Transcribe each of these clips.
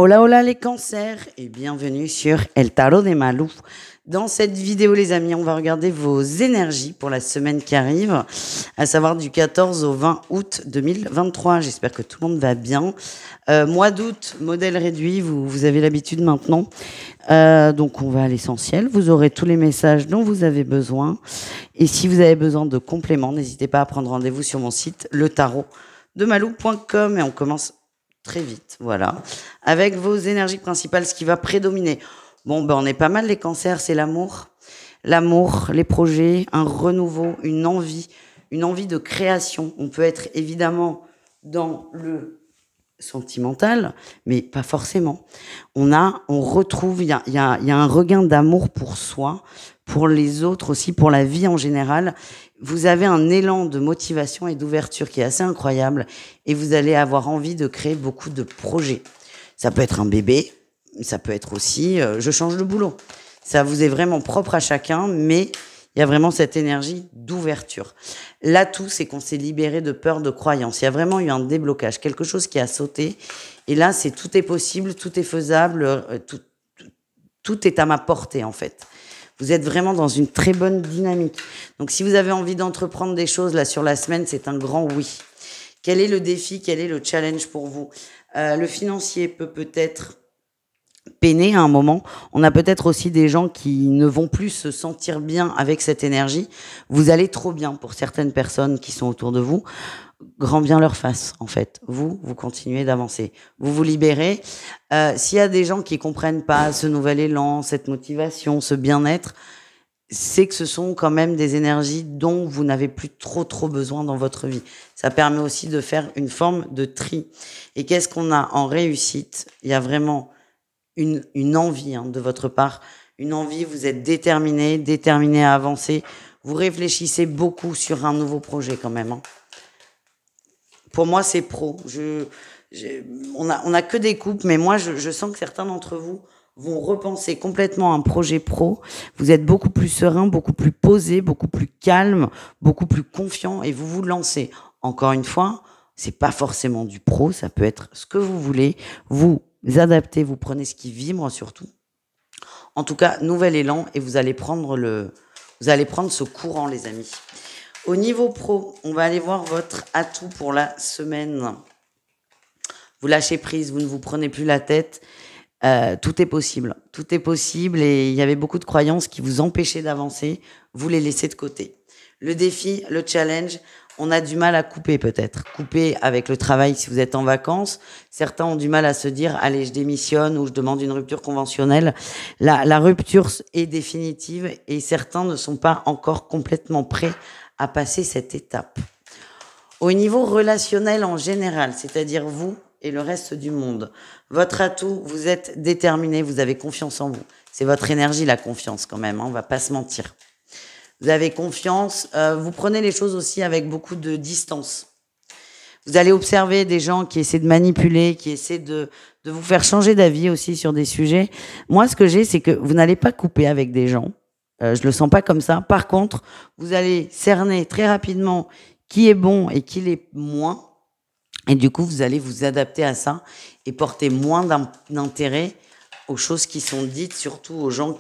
Hola, hola les cancers et bienvenue sur El Tarot des Malou. Dans cette vidéo, les amis, on va regarder vos énergies pour la semaine qui arrive, à savoir du 14 au 20 août 2023. J'espère que tout le monde va bien. Mois d'août, modèle réduit, vous avez l'habitude maintenant. Donc on va à l'essentiel. Vous aurez tous les messages dont vous avez besoin. Et si vous avez besoin de compléments, n'hésitez pas à prendre rendez-vous sur mon site letarotdemalou.com et on commence très vite, voilà. Avec vos énergies principales, ce qui va prédominer. Bon, ben on est pas mal les cancers, c'est l'amour. L'amour, les projets, un renouveau, une envie de création. On peut être évidemment dans le sentimental, mais pas forcément. On retrouve, il y a un regain d'amour pour soi, pour les autres aussi, pour la vie en général. Vous avez un élan de motivation et d'ouverture qui est assez incroyable et vous allez avoir envie de créer beaucoup de projets. Ça peut être un bébé, ça peut être aussi je change de boulot. Ça vous est vraiment propre à chacun, mais il y a vraiment cette énergie d'ouverture. L'atout, c'est qu'on s'est libéré de peur, de croyance. Il y a vraiment eu un déblocage, quelque chose qui a sauté. Et là, c'est tout est possible, tout est faisable, tout est à ma portée en fait. Vous êtes vraiment dans une très bonne dynamique. Donc si vous avez envie d'entreprendre des choses là sur la semaine, c'est un grand oui. Quel est le défi, quel est le challenge pour vous? Le financier peut-être peiner à un moment. On a peut-être aussi des gens qui ne vont plus se sentir bien avec cette énergie. Vous allez trop bien pour certaines personnes qui sont autour de vous. Grand bien leur face, en fait. Vous continuez d'avancer. Vous vous libérez. S'il y a des gens qui comprennent pas ce nouvel élan, cette motivation, ce bien-être, c'est que ce sont quand même des énergies dont vous n'avez plus trop besoin dans votre vie. Ça permet aussi de faire une forme de tri. Et qu'est-ce qu'on a en réussite? Il y a vraiment une envie de votre part. Une envie, vous êtes déterminé à avancer. Vous réfléchissez beaucoup sur un nouveau projet quand même. Pour moi, c'est pro. On a que des coupes, mais moi, je sens que certains d'entre vous vont repenser complètement un projet pro. Vous êtes beaucoup plus serein, beaucoup plus posé, beaucoup plus calme, beaucoup plus confiant et vous vous lancez. Encore une fois, c'est pas forcément du pro, ça peut être ce que vous voulez. Vous adaptez, vous prenez ce qui vibre surtout. En tout cas, nouvel élan et vous allez prendre ce courant, les amis. Au niveau pro, on va aller voir votre atout pour la semaine. Vous lâchez prise, vous ne vous prenez plus la tête. Tout est possible. Tout est possible et il y avait beaucoup de croyances qui vous empêchaient d'avancer. Vous les laissez de côté. Le défi, le challenge, on a du mal à couper peut-être. Couper avec le travail si vous êtes en vacances. Certains ont du mal à se dire, allez, je démissionne ou je demande une rupture conventionnelle. La rupture est définitive et certains ne sont pas encore complètement prêts à passer cette étape. Au niveau relationnel en général, c'est-à-dire vous et le reste du monde, votre atout, vous êtes déterminé, vous avez confiance en vous. C'est votre énergie, la confiance quand même, on va pas se mentir. Vous avez confiance, vous prenez les choses aussi avec beaucoup de distance. Vous allez observer des gens qui essaient de manipuler, qui essaient de vous faire changer d'avis aussi sur des sujets. Moi, ce que j'ai, c'est que vous n'allez pas couper avec des gens. Je le sens pas comme ça. Par contre, vous allez cerner très rapidement qui est bon et qui l'est moins. Et du coup, vous allez vous adapter à ça et porter moins d'intérêt aux choses qui sont dites, surtout aux gens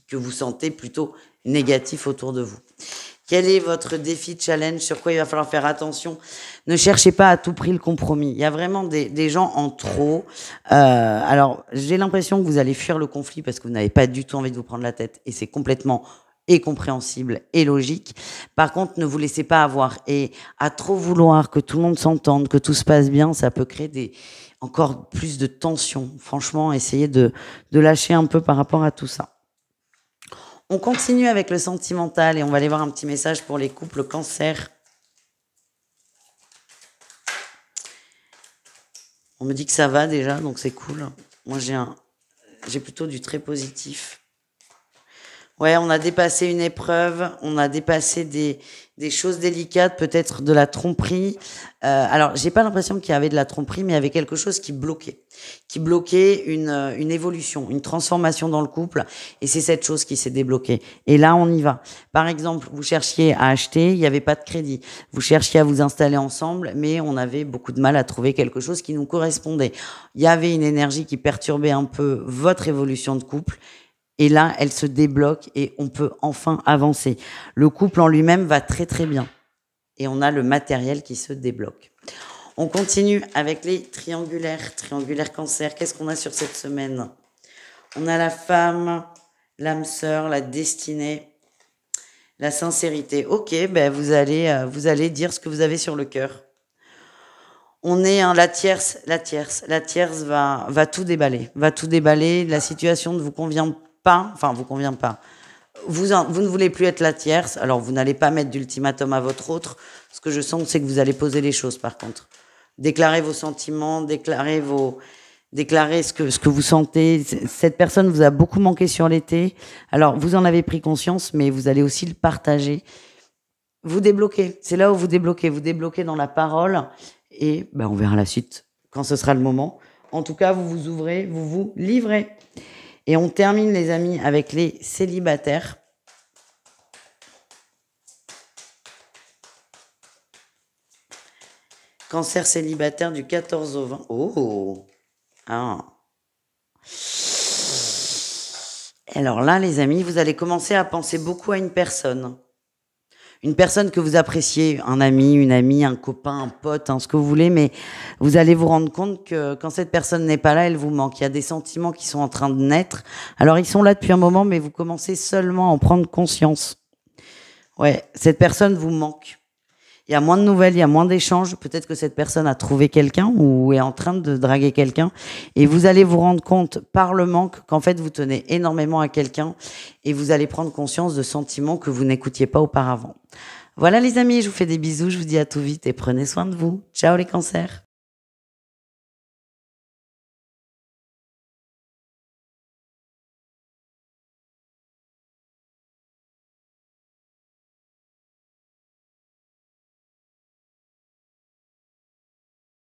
que vous sentez plutôt négatifs autour de vous. Quel est votre défi, challenge? Sur quoi il va falloir faire attention? Ne cherchez pas à tout prix le compromis. Il y a vraiment des gens en trop. Alors, j'ai l'impression que vous allez fuir le conflit parce que vous n'avez pas du tout envie de vous prendre la tête. Et c'est complètement et compréhensible et logique. Par contre, ne vous laissez pas avoir. Et à trop vouloir que tout le monde s'entende, que tout se passe bien, ça peut créer encore plus de tension. Franchement, essayez de lâcher un peu par rapport à tout ça. On continue avec le sentimental et on va aller voir un petit message pour les couples cancer. On me dit que ça va déjà, donc c'est cool. Moi, j'ai plutôt du très positif. Ouais, on a dépassé une épreuve, on a dépassé des choses délicates, peut-être de la tromperie. Alors, j'ai pas l'impression qu'il y avait de la tromperie, mais il y avait quelque chose qui bloquait une évolution, une transformation dans le couple, et c'est cette chose qui s'est débloquée. Et là, on y va. Par exemple, vous cherchiez à acheter, il n'y avait pas de crédit. Vous cherchiez à vous installer ensemble, mais on avait beaucoup de mal à trouver quelque chose qui nous correspondait. Il y avait une énergie qui perturbait un peu votre évolution de couple. Et là, elle se débloque et on peut enfin avancer. Le couple en lui-même va très très bien. Et on a le matériel qui se débloque. On continue avec les triangulaires. Triangulaire cancer, qu'est-ce qu'on a sur cette semaine? On a la femme, l'âme sœur, la destinée, la sincérité. Ok, ben vous allez dire ce que vous avez sur le cœur. On est la tierce va tout déballer, La situation ne vous convient pas, enfin vous convient pas. Vous ne voulez plus être la tierce, alors vous n'allez pas mettre d'ultimatum à votre autre. Ce que je sens, c'est que vous allez poser les choses par contre. Déclarer vos sentiments, déclarer ce que vous sentez. Cette personne vous a beaucoup manqué sur l'été. Alors vous en avez pris conscience, mais vous allez aussi le partager. Vous débloquez. C'est là où vous débloquez. Vous débloquez dans la parole. Et ben, on verra la suite quand ce sera le moment. En tout cas, vous vous ouvrez, vous vous livrez. Et on termine, les amis, avec les célibataires. Cancer célibataire du 14 au 20. Oh! Ah. Alors là, les amis, vous allez commencer à penser beaucoup à une personne. Une personne que vous appréciez, un ami, une amie, un copain, un pote, ce que vous voulez, mais vous allez vous rendre compte que quand cette personne n'est pas là, elle vous manque. Il y a des sentiments qui sont en train de naître. Alors, ils sont là depuis un moment, mais vous commencez seulement à en prendre conscience. Ouais, cette personne vous manque. Il y a moins de nouvelles, il y a moins d'échanges. Peut-être que cette personne a trouvé quelqu'un ou est en train de draguer quelqu'un. Et vous allez vous rendre compte par le manque qu'en fait, vous tenez énormément à quelqu'un et vous allez prendre conscience de sentiments que vous n'écoutiez pas auparavant. Voilà les amis, je vous fais des bisous, je vous dis à tout vite et prenez soin de vous. Ciao les cancers.